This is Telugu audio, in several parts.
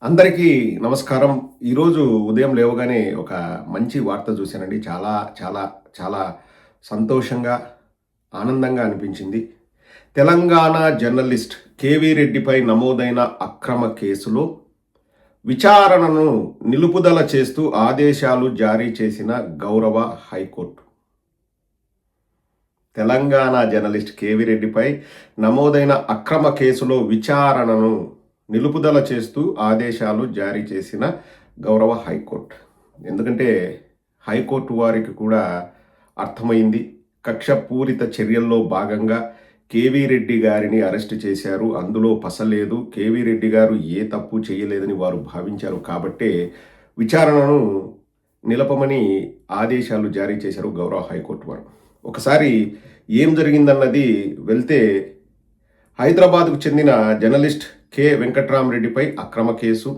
అందరికీ నమస్కారం. ఈరోజు ఉదయం లేవగానే ఒక మంచి వార్త చూశానండి. చాలా, చాలా, చాలా సంతోషంగా, ఆనందంగా అనిపించింది. తెలంగాణ జర్నలిస్ట్ కేవీ రెడ్డిపై నమోదైన అక్రమ కేసులో విచారణను నిలుపుదల చేస్తూ ఆదేశాలు జారీ చేసిన గౌరవ హైకోర్టు. తెలంగాణ జర్నలిస్ట్ కేవీ రెడ్డిపై నమోదైన అక్రమ కేసులో విచారణను నిలుపుదల చేస్తూ ఆదేశాలు జారీ చేసిన గౌరవ హైకోర్టు. ఎందుకంటే హైకోర్టు వారికి కూడా అర్థమైంది, కక్షపూరిత చర్యల్లో భాగంగా కేవీ రెడ్డి గారిని అరెస్ట్ చేశారు, అందులో పసలేదు, కేవీ రెడ్డి గారు ఏ తప్పు చేయలేదని వారు భావించారు కాబట్టే విచారణను నిలపమని ఆదేశాలు జారీ చేశారు గౌరవ హైకోర్టు వారు. ఒకసారి ఏం జరిగిందన్నది వెళ్తే, హైదరాబాద్కు చెందిన జర్నలిస్ట్ వెంకట్రామరెడ్డిపై అక్రమ కేసు.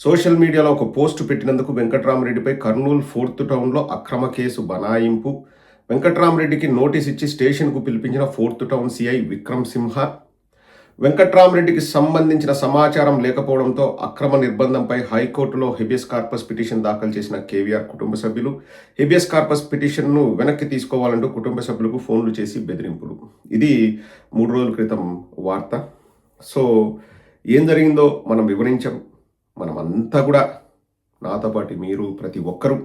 సోషల్ మీడియాలో ఒక పోస్టు పెట్టినందుకు వెంకట్రామరెడ్డిపై కర్నూలు 4th టౌన్లో అక్రమ కేసు బనాయింపు. వెంకట్రామరెడ్డికి నోటీస్ ఇచ్చి స్టేషన్కు పిలిపించిన 4th టౌన్ సిఐ విక్రమ్ సింహ. వెంకట్రామరెడ్డికి సంబంధించిన సమాచారం లేకపోవడంతో అక్రమ నిర్బంధంపై హైకోర్టులో హెబియస్ కార్పస్ పిటిషన్ దాఖలు చేసిన కేవీఆర్ కుటుంబ సభ్యులు. హెబియస్ కార్పస్ పిటిషన్ను వెనక్కి తీసుకోవాలంటూ కుటుంబ సభ్యులకు ఫోన్లు చేసి బెదిరింపులు. ఇది 3 రోజుల క్రితం వార్త. సో ఏం జరిగిందో మనం వివరించాం. మనమంతా కూడా, నాతో పాటు మీరు ప్రతి ఒక్కరూ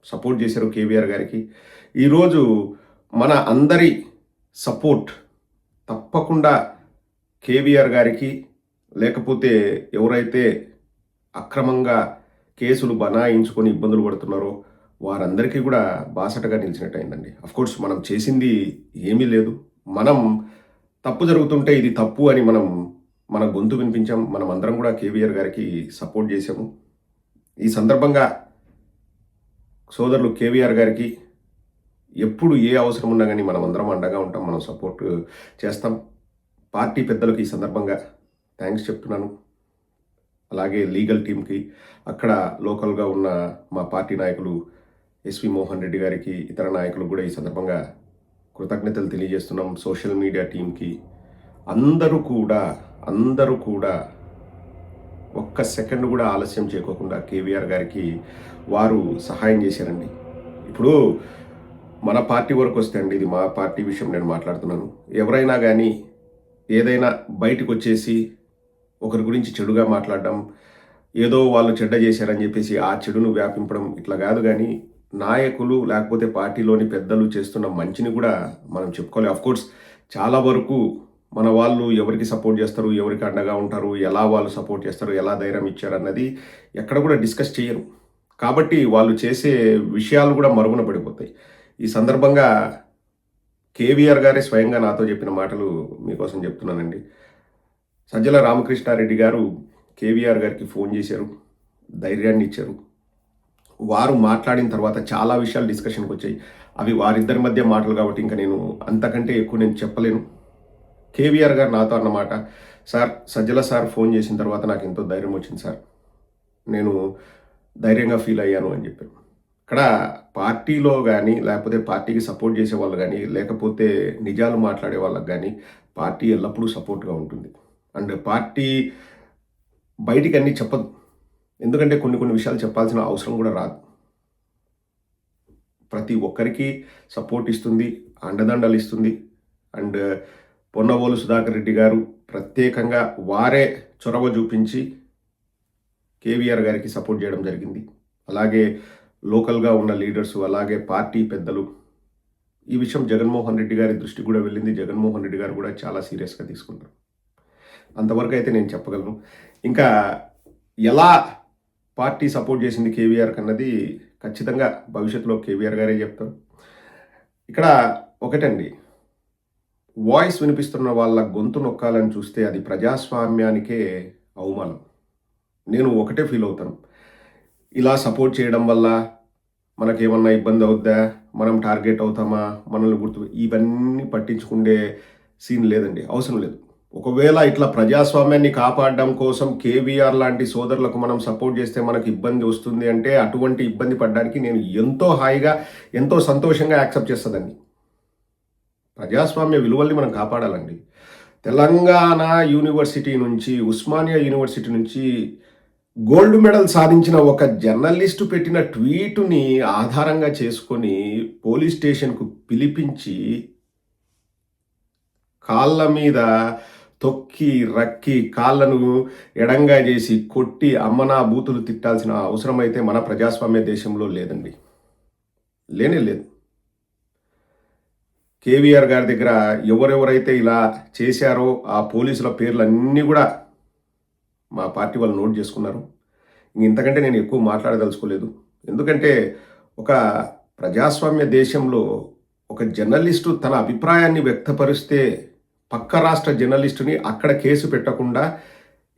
సపోర్ట్ చేశారు కేవీఆర్ గారికి. ఈరోజు మన అందరి సపోర్ట్ తప్పకుండా కేవీఆర్ గారికి, లేకపోతే ఎవరైతే అక్రమంగా కేసులు బనాయించుకొని ఇబ్బందులు పడుతున్నారో వారందరికీ కూడా బాసటగా నిలిచినట్టు అయిందండి. అఫ్కోర్స్ మనం చేసింది ఏమీ లేదు. మనం తప్పు జరుగుతుంటే ఇది తప్పు అని మన గొంతు వినిపించాం. మనం అందరం కూడా కేవీఆర్ గారికి సపోర్ట్ చేసాము. ఈ సందర్భంగా సోదరులు కేవీఆర్ గారికి ఎప్పుడు ఏ అవసరం ఉన్నా కానీ మనం అందరం అండగా ఉంటాం, మనం సపోర్ట్ చేస్తాం. పార్టీ పెద్దలకు ఈ సందర్భంగా థ్యాంక్స్ చెప్తున్నాను. అలాగే లీగల్ టీంకి, అక్కడ లోకల్గా ఉన్న మా పార్టీ నాయకులు ఎస్వి మోహన్ రెడ్డి గారికి, ఇతర నాయకులు కూడా ఈ సందర్భంగా కృతజ్ఞతలు తెలియజేస్తున్నాం. సోషల్ మీడియా టీంకి, అందరూ కూడా ఒక్క సెకండ్ కూడా ఆలస్యం చేయకోకుండా కేవీఆర్ గారికి వారు సహాయం చేశారండి. ఇప్పుడు మన పార్టీ వరకు వస్తే అండి, ఇది మా పార్టీ విషయం నేను మాట్లాడుతున్నాను. ఎవరైనా కానీ ఏదైనా బయటకు వచ్చేసి ఒకరి గురించి చెడుగా మాట్లాడడం, ఏదో వాళ్ళు చెడ్డ చేశారని చెప్పేసి ఆ చెడును వ్యాపింపడం ఇట్లా కాదు. కానీ నాయకులు లేకపోతే పార్టీలోని పెద్దలు చేస్తున్న మంచిని కూడా మనం చెప్పుకోవాలి. అఫ్కోర్స్ చాలా వరకు మన వాళ్ళు ఎవరికి సపోర్ట్ చేస్తారు, ఎవరికి అండగా ఉంటారు, ఎలా వాళ్ళు సపోర్ట్ చేస్తారు, ఎలా ధైర్యం ఇచ్చారు అన్నది ఎక్కడ కూడా డిస్కస్ చేయరు. కాబట్టి వాళ్ళు చేసే విషయాలు కూడా మరుగున పడిపోతాయి. ఈ సందర్భంగా కేవీఆర్ గారే స్వయంగా నాతో చెప్పిన మాటలు మీకోసం చెప్తున్నానండి. సజ్జల రామకృష్ణారెడ్డి గారు కేవీఆర్ గారికి ఫోన్ చేశారు, ధైర్యాన్ని ఇచ్చారు. వారు మాట్లాడిన తర్వాత చాలా విషయాలు డిస్కషన్కి వచ్చాయి. అవి వారిద్దరి మధ్య మాటలు కాబట్టి ఇంకా నేను అంతకంటే ఎక్కువ నేను చెప్పలేను. కేవీఆర్ గారు నాతో అన్నమాట, సార్ సజ్జల సార్ ఫోన్ చేసిన తర్వాత నాకు ఎంతో ధైర్యం వచ్చింది సార్, నేను ధైర్యంగా ఫీల్ అయ్యాను అని చెప్పారు. ఇక్కడ పార్టీలో కానీ, లేకపోతే పార్టీకి సపోర్ట్ చేసే వాళ్ళు కానీ, లేకపోతే నిజాలు మాట్లాడే వాళ్ళకి కానీ పార్టీ ఎల్లప్పుడూ సపోర్ట్గా ఉంటుంది. అండ్ పార్టీ బయటికి అన్నీ చెప్పదు, ఎందుకంటే కొన్ని విషయాలు చెప్పాల్సిన అవసరం కూడా రాదు. ప్రతి ఒక్కరికి సపోర్ట్ ఇస్తుంది, అండదండలు ఇస్తుంది. అండ్ పొన్నవోలు సుధాకర్ రెడ్డి గారు ప్రత్యేకంగా వారే చొరవ చూపించి కేవీఆర్ గారికి సపోర్ట్ చేయడం జరిగింది. అలాగే లోకల్గా ఉన్న లీడర్స్, అలాగే పార్టీ పెద్దలు, ఈ విషయం జగన్మోహన్ రెడ్డి గారి దృష్టికి కూడా వెళ్ళింది. జగన్మోహన్ రెడ్డి గారు కూడా చాలా సీరియస్గా తీసుకుంటారు. అంతవరకు అయితే నేను చెప్పగలను. ఇంకా ఎలా పార్టీ సపోర్ట్ చేసింది కేవీఆర్ అన్నది ఖచ్చితంగా భవిష్యత్తులో కేవీఆర్ గారే చెప్తారు. ఇక్కడ ఒకటండి, వాయిస్ వినిపిస్తున్న వాళ్ళ గొంతు నొక్కాలని చూస్తే అది ప్రజాస్వామ్యానికే అవమానం. నేను ఒకటే ఫీల్ అవుతాను, ఇలా సపోర్ట్ చేయడం వల్ల మనకేమన్నా ఇబ్బంది అవుద్దా, మనం టార్గెట్ అవుతామా, మనల్ని ఇవన్నీ పట్టించుకుండే సీన్ లేదండి, అవసరం లేదు. ఒకవేళ ఇట్లా ప్రజాస్వామ్యాన్ని కాపాడడం కోసం కేవీఆర్ లాంటి సోదరులకు మనం సపోర్ట్ చేస్తే మనకు ఇబ్బంది వస్తుంది అంటే, అటువంటి ఇబ్బంది పడడానికి నేను ఎంతో హాయిగా, ఎంతో సంతోషంగా యాక్సెప్ట్ చేస్తుందండి. ప్రజాస్వామ్య విలువల్ని మనం కాపాడాలండి. తెలంగాణ యూనివర్సిటీ నుంచి, ఉస్మానియా యూనివర్సిటీ నుంచి గోల్డ్ మెడల్ సాధించిన ఒక జర్నలిస్టు పెట్టిన ట్వీటుని ఆధారంగా చేసుకొని పోలీస్ స్టేషన్‌కు పిలిపించి, కాళ్ళ మీద తొక్కి, రక్కి, కాళ్ళను ఎడంగా చేసి, కొట్టి, అమ్మనా బూతులు తిట్టాల్సిన అవసరమైతే మన ప్రజాస్వామ్య దేశంలో లేదండి. లేనే లేదు. కేవీఆర్ గారి దగ్గర ఎవరెవరైతే ఇలా చేశారో ఆ పోలీసుల పేర్లన్నీ కూడా మా పార్టీ వాళ్ళు నోట్ చేసుకున్నారు. ఇంతకంటే నేను ఎక్కువ మాట్లాడదలుచుకోలేదు. ఎందుకంటే ఒక ప్రజాస్వామ్య దేశంలో ఒక జర్నలిస్టు తన అభిప్రాయాన్ని వ్యక్తపరిస్తే పక్క రాష్ట్ర జర్నలిస్టుని అక్కడ కేసు పెట్టకుండా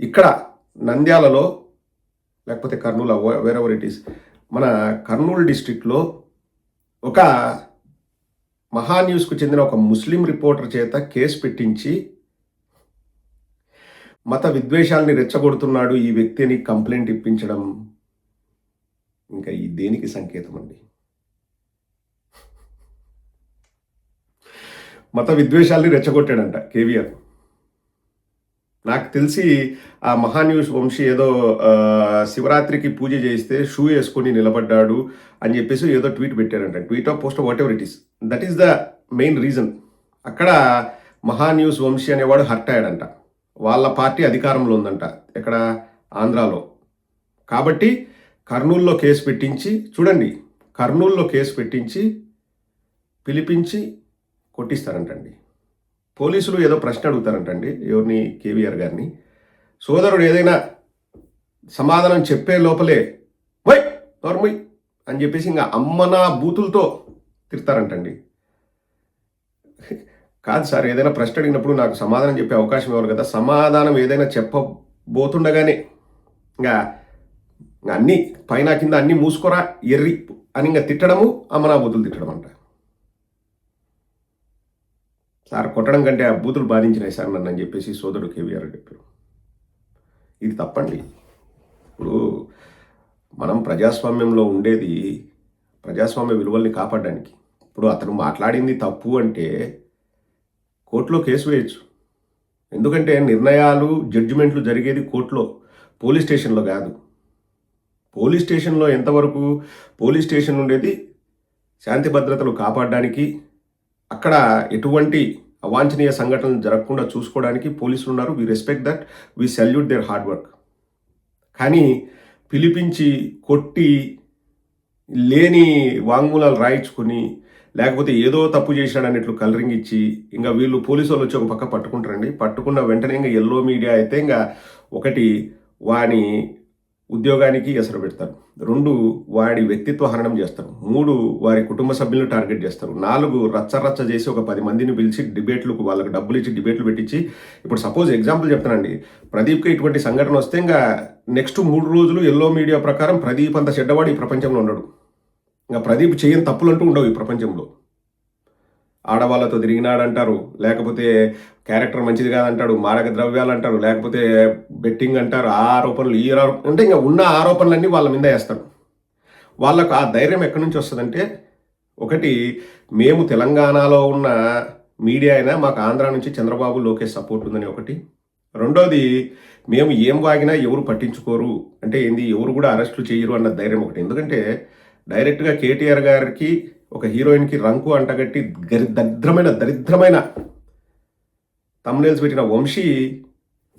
ఇక్కడ నంద్యాలలో లేకపోతే కర్నూలు వేరెవర్ ఇట్ ఈస్ మన కర్నూలు డిస్ట్రిక్ట్లో ఒక మహా న్యూస్కు చెందిన ఒక ముస్లిం రిపోర్టర్ చేత కేసు పెట్టించి మత విద్వేషాలని రెచ్చగొడుతున్నాడు ఈ వ్యక్తిని కంప్లైంట్ ఇప్పించడం ఇంకా ఈ దేనికి సంకేతం అండి? మత విద్వేషాలని రెచ్చగొట్టాడంట కేవీఆర్. నాకు తెలిసి ఆ మహాన్యూస్ వంశీ ఏదో శివరాత్రికి పూజ చేస్తే షూ వేసుకొని నిలబడ్డాడు అని చెప్పేసి ఏదో ట్వీట్ పెట్టారంట. Tweet of post whatever it is, that is the main reason. అక్కడ మహాన్యూస్ వంశీ అనేవాడు హర్ట్ అయ్యాడంట. వాళ్ళ పార్టీ అధికారంలో ఉందంట ఎక్కడ, ఆంధ్రాలో. కాబట్టి కర్నూలులో కేసు పెట్టించి, చూడండి, కర్నూలులో కేసు పెట్టించి పిలిపించి కొట్టిస్తారంటండి. పోలీసులు ఏదో ప్రశ్న అడుగుతారంటండి ఎవరిని, కేవీఆర్ గారిని. సోదరుడు ఏదైనా సమాధానం చెప్పే లోపలే వై నోర్మయ్ అని చెప్పేసి ఇంకా అమ్మనా బూతులతో తిడతారంటండి. కాదు సార్, ఏదైనా ప్రశ్న అడిగినప్పుడు నాకు సమాధానం చెప్పే అవకాశం ఇవ్వాలి కదా. సమాధానం ఏదైనా చెప్పబోతుండగానే ఇంకా అన్నీ పైన కింద అన్నీ మూసుకోరా ఎర్రి అని ఇంకా తిట్టడము, అమ్మనా బూతులు తిట్టడం అంట. సార్ కొట్టడం కంటే ఆ బూతులు బాధించినాయి సార్ నన్ను అని చెప్పేసి సోదరుడు కేవీఆర్ చెప్పారు. ఇది తప్పండి. ఇప్పుడు మనం ప్రజాస్వామ్యంలో ఉండేది ప్రజాస్వామ్య విలువల్ని కాపాడడానికి. ఇప్పుడు అతను మాట్లాడింది తప్పు అంటే కోర్టులో కేసు వేయచ్చు. ఎందుకంటే నిర్ణయాలు, జడ్జిమెంట్లు జరిగేది కోర్టులో, పోలీస్ స్టేషన్లో కాదు. పోలీస్ స్టేషన్లో ఎంతవరకు, పోలీస్ స్టేషన్ ఉండేది శాంతి భద్రతలు కాపాడడానికి, అక్కడ ఎటువంటి అవాంఛనీయ సంఘటనలు జరగకుండా చూసుకోవడానికి పోలీసులు ఉన్నారు. We respect that, we salute there hard work. కానీ పిలిపించి కొట్టి లేని వాంగ్మూలాలు రాయించుకొని, లేకపోతే ఏదో తప్పు చేశాడన్నట్లు కలరింగ్ ఇచ్చి, ఇంకా వీళ్ళు పోలీసు వాళ్ళు వచ్చి ఒక పక్క పట్టుకుంటారండి. పట్టుకున్న వెంటనే ఇంకా ఎల్లో మీడియా అయితే ఇంకా ఒకటి వాని ఉద్యోగానికి ఎసరు పెడతారు, 2 వాడి వ్యక్తిత్వ హననం చేస్తారు, 3 వారి కుటుంబ సభ్యులను టార్గెట్ చేస్తారు, 4 రచ్చ చేసి ఒక 10 మందిని పిలిచి డిబేట్లకు వాళ్ళకి డబ్బులు ఇచ్చి డిబేట్లు పెట్టించి. ఇప్పుడు సపోజ్ ఎగ్జాంపుల్ చెప్తానండి, ప్రదీప్కి ఇటువంటి సంఘటన వస్తే ఇంకా నెక్స్ట్ 3 రోజులు ఎల్లో మీడియా ప్రకారం ప్రదీప్ అంత చెడ్డవాడు ఈ ప్రపంచంలో ఉండడు. ఇంకా ప్రదీప్ చేయని తప్పులు అంటూ ఉండవు ఈ ప్రపంచంలో. ఆడవాళ్ళతో తిరిగినాడంటారు, లేకపోతే క్యారెక్టర్ మంచిది కాదంటాడు, మారక ద్రవ్యాలు అంటారు, లేకపోతే బెట్టింగ్ అంటారు, ఆ ఆరోపణలు ఈ ఆరోపణలు అంటే ఇంకా ఉన్న ఆరోపణలన్నీ వాళ్ళ మీద వేస్తారు. వాళ్ళకు ఆ ధైర్యం ఎక్కడి నుంచి వస్తుందంటే, ఒకటి మేము తెలంగాణలో ఉన్న మీడియా అయినా మాకు ఆంధ్ర నుంచి చంద్రబాబు లోకేష్ సపోర్ట్ ఉందని ఒకటి. రెండోది మేము ఏం వాగినా ఎవరు పట్టించుకోరు అంటే ఏంది, ఎవరు కూడా అరెస్టులు చేయరు అన్న ధైర్యం ఒకటి. ఎందుకంటే డైరెక్ట్గా కేటీఆర్ గారికి ఒక హీరోయిన్కి రంకు అంటగట్టి దరిద్రమైన తమ్నేల్స్ పెట్టిన వంశీ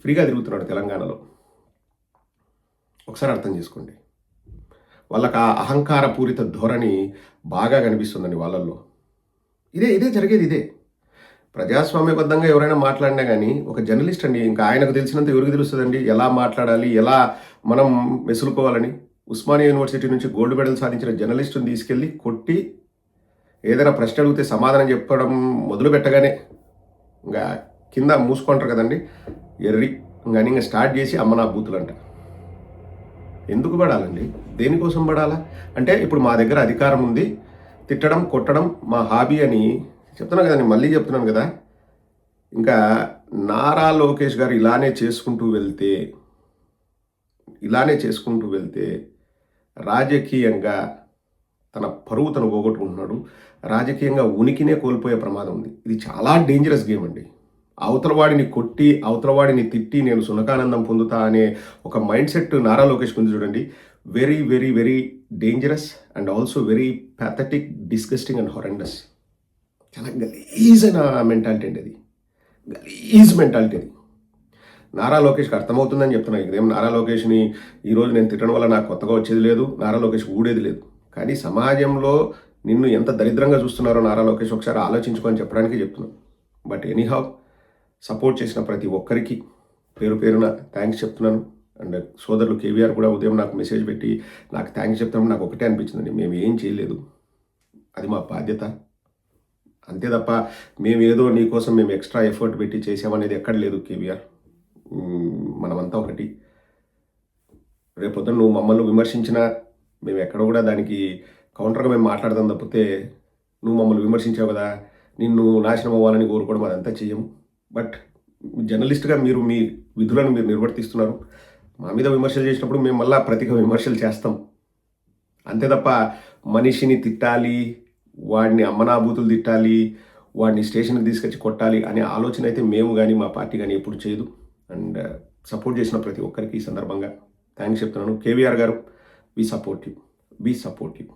ఫ్రీగా తిరుగుతున్నాడు తెలంగాణలో. ఒకసారి అర్థం చేసుకోండి. వాళ్ళకి ఆ అహంకారపూరిత ధోరణి బాగా కనిపిస్తుందండి వాళ్ళల్లో. ఇదే జరిగేది. ఇదే ప్రజాస్వామ్యబద్ధంగా ఎవరైనా మాట్లాడినా కానీ ఒక జర్నలిస్ట్ అండి, ఇంకా ఆయనకు తెలిసినంత ఎవరికి తెలుస్తుందండి ఎలా మాట్లాడాలి, ఎలా మనం మెసులుకోవాలని. ఉస్మానియా యూనివర్సిటీ నుంచి గోల్డ్ మెడల్ సాధించిన జర్నలిస్టుని తీసుకెళ్ళి కొట్టి ఏదైనా ప్రశ్న అడిగితే సమాధానం చెప్పడం మొదలు పెట్టగానే ఇంకా కింద మూసుకుంటారు కదండి ఎర్రి, ఇంకా స్టార్ట్ చేసి అమ్మ నా బూతులు అంట. ఎందుకు పడాలండి? దేనికోసం పడాలా? అంటే ఇప్పుడు మా దగ్గర అధికారం ఉంది, తిట్టడం కొట్టడం మా హాబీ అని చెప్తున్నాను కదండి, మళ్ళీ చెప్తున్నాను కదా. ఇంకా నారా లోకేష్ గారు ఇలానే చేసుకుంటూ వెళ్తే రాజకీయంగా తన పరువు తను పోగొట్టుకుంటున్నాడు, రాజకీయంగా ఉనికినే కోల్పోయే ప్రమాదం ఉంది. ఇది చాలా డేంజరస్ గేమ్ అండి. అవతల వాడిని కొట్టి, అవతల వాడిని తిట్టి నేను సునకానందం పొందుతా అనే ఒక మైండ్ సెట్ నారా లోకేష్‌కి ఉంది చూడండి. Very, very, very dangerous and also very pathetic, disgusting and horrendous. చాలా గలీజైన మెంటాలిటీ అండి అది. గలీజ్ మెంటాలిటీ అది. నారా లోకేష్‌కి అర్థమవుతుందని చెప్తున్నా. ఇదేం నారా లోకేష్‌ని ఈరోజు నేను తిట్టడం వల్ల నాకు కొత్తగా వచ్చేది లేదు. నారా లోకేష్ ఊడేది లేదు. కానీ సమాజంలో నిన్ను ఎంత దరిద్రంగా చూస్తున్నారో నారా లోకేష్ ఒకసారి ఆలోచించుకో అని చెప్పడానికి చెప్తున్నాను. బట్ ఎనీహౌ సపోర్ట్ చేసిన ప్రతి ఒక్కరికి పేరు పేరున థ్యాంక్స్ చెప్తున్నాను. అండ్ సోదరులు కేవీఆర్ కూడా ఉదయం నాకు మెసేజ్ పెట్టి నాకు థ్యాంక్స్ చెప్తామని నాకు ఒకటే అనిపించిందండి. మేము ఏం చేయలేదు. అది మా బాధ్యత. అంతే తప్ప మేమేదో నీకోసం మేము ఎక్స్ట్రా ఎఫర్ట్ పెట్టి చేసామనేది ఎక్కడ లేదు కేవీఆర్. మనమంతా ఒకటి. రేపొద్దున నువ్వు మమ్మల్ని విమర్శించినా మేము ఎక్కడ కూడా దానికి కౌంటర్గా మేము మాట్లాడదాం తప్పితే నువ్వు మమ్మల్ని విమర్శించావు కదా, నిన్ను నాశనం అవ్వాలని కోరుకోవడం అదంతా చెయ్యము. బట్ జర్నలిస్ట్గా మీరు మీ విధులను మీరు నిర్వర్తిస్తున్నారు. మా మీద విమర్శలు చేసినప్పుడు మేము మళ్ళీ ప్రతిగా విమర్శలు చేస్తాం. అంతే తప్ప మనిషిని తిట్టాలి, వాడిని అమ్మనాభూతులు తిట్టాలి, వాడిని స్టేషన్కి తీసుకొచ్చి కొట్టాలి అనే ఆలోచన అయితే మేము కానీ మా పార్టీ కానీ ఎప్పుడు చేయదు. అండ్ సపోర్ట్ చేసిన ప్రతి ఒక్కరికి ఈ సందర్భంగా థ్యాంక్స్ చెప్తున్నాను. కేవీఆర్ గారు, వి సపోర్ట్ యూ.